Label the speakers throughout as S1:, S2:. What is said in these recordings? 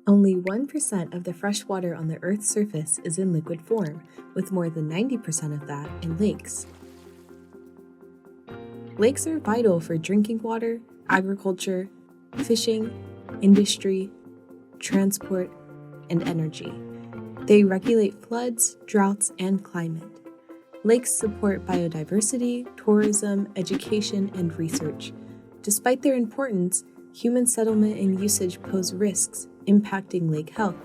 S1: Only 1% of the fresh water on the Earth's surface is in liquid form, with more than 90% of that in lakes. Lakes are vital for drinking water, agriculture, fishing, industry, transport, and energy. They regulate floods, droughts, and climate. Lakes support biodiversity, tourism, education, and research. Despite their importance, human settlement and usage pose risks impacting lake health.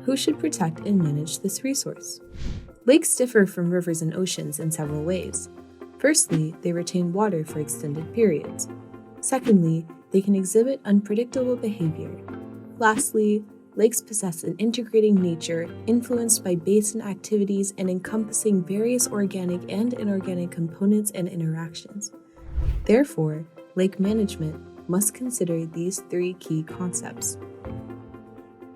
S1: Who should protect and manage this resource? Lakes differ from rivers and oceans in several ways. Firstly, they retain water for extended periods. Secondly, they can exhibit unpredictable behavior. Lastly, lakes possess an integrating nature influenced by basin activities and encompassing various organic and inorganic components and interactions. Therefore, lake management must consider these three key concepts.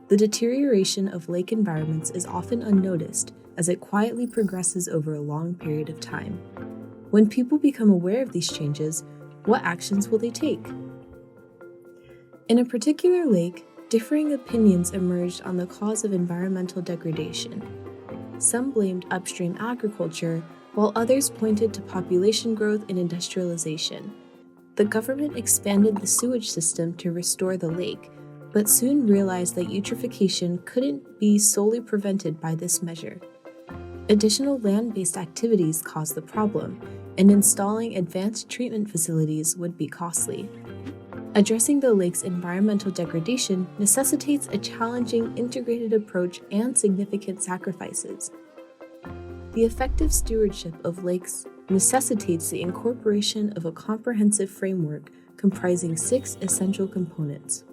S1: The deterioration of lake environments is often unnoticed as it quietly progresses over a long period of time. When people become aware of these changes, what actions will they take? In a particular lake, differing opinions emerged on the cause of environmental degradation. Some blamed upstream agriculture, while others pointed to population growth and industrialization. The government expanded the sewage system to restore the lake, but soon realized that eutrophication couldn't be solely prevented by this measure. Additional land-based activities caused the problem, and installing advanced treatment facilities would be costly. Addressing the lake's environmental degradation necessitates a challenging integrated approach and significant sacrifices. The effective stewardship of lakes necessitates the incorporation of a comprehensive framework comprising 6 essential components: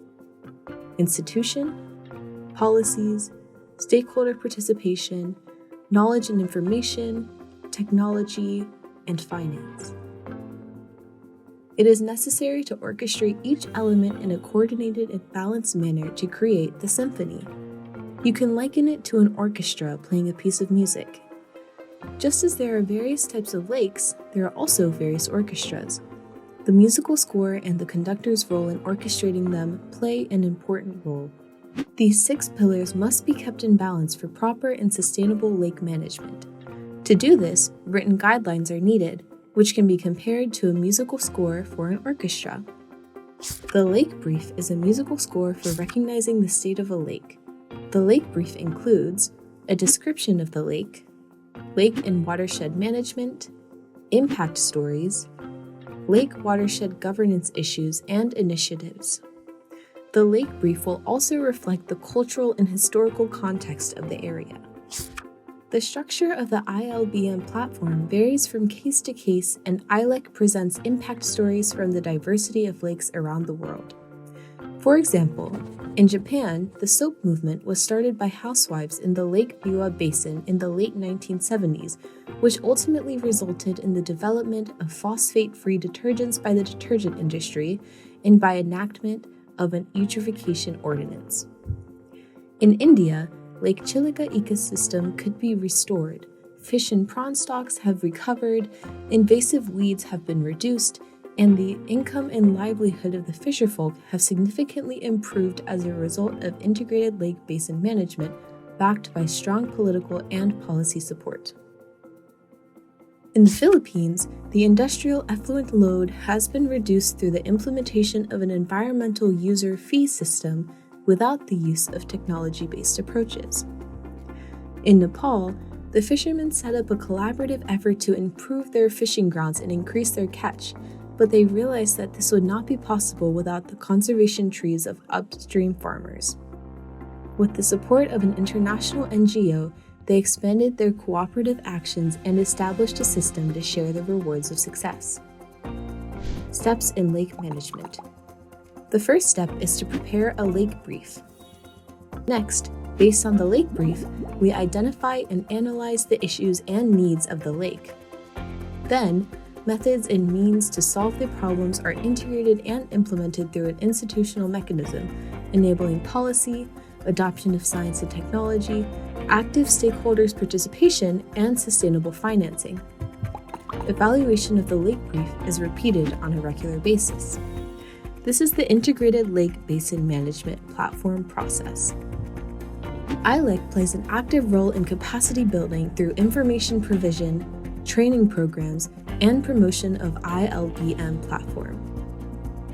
S1: institution, policies, stakeholder participation, knowledge and information, technology, and finance. It is necessary to orchestrate each element in a coordinated and balanced manner to create the symphony. You can liken it to an orchestra playing a piece of music. Just as there are various types of lakes, there are also various orchestras. The musical score and the conductor's role in orchestrating them play an important role. These 6 pillars must be kept in balance for proper and sustainable lake management. To do this, written guidelines are needed, which can be compared to a musical score for an orchestra. The lake brief is a musical score for recognizing the state of a lake. The lake brief includes a description of the lake and watershed management, impact stories, lake watershed governance issues and initiatives. The lake brief will also reflect the cultural and historical context of the area. The structure of the ILBM platform varies from case to case, and ILEC presents impact stories from the diversity of lakes around the world. For example, in Japan, the soap movement was started by housewives in the Lake Biwa Basin in the late 1970s, which ultimately resulted in the development of phosphate-free detergents by the detergent industry and by enactment of an eutrophication ordinance. In India, Lake Chilika ecosystem could be restored, fish and prawn stocks have recovered, invasive weeds have been reduced, and the income and livelihood of the fisherfolk have significantly improved as a result of integrated lake basin management backed by strong political and policy support. In the Philippines, the industrial effluent load has been reduced through the implementation of an environmental user fee system without the use of technology-based approaches. In Nepal, the fishermen set up a collaborative effort to improve their fishing grounds and increase their catch, but they realized that this would not be possible without the conservation trees of upstream farmers. With the support of an international NGO, they expanded their cooperative actions and established a system to share the rewards of success. Steps in lake management. The first step is to prepare a lake brief. Next, based on the lake brief, we identify and analyze the issues and needs of the lake. Then, methods and means to solve the problems are integrated and implemented through an institutional mechanism, enabling policy, adoption of science and technology, active stakeholders' participation, and sustainable financing. Evaluation of the lake brief is repeated on a regular basis. This is the Integrated Lake Basin Management Platform process. ILEC plays an active role in capacity building through information provision, training programs, and promotion of ILBM platform.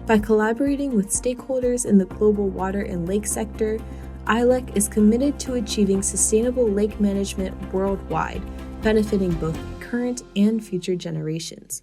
S1: By collaborating with stakeholders in the global water and lake sector, ILEC is committed to achieving sustainable lake management worldwide, benefiting both current and future generations.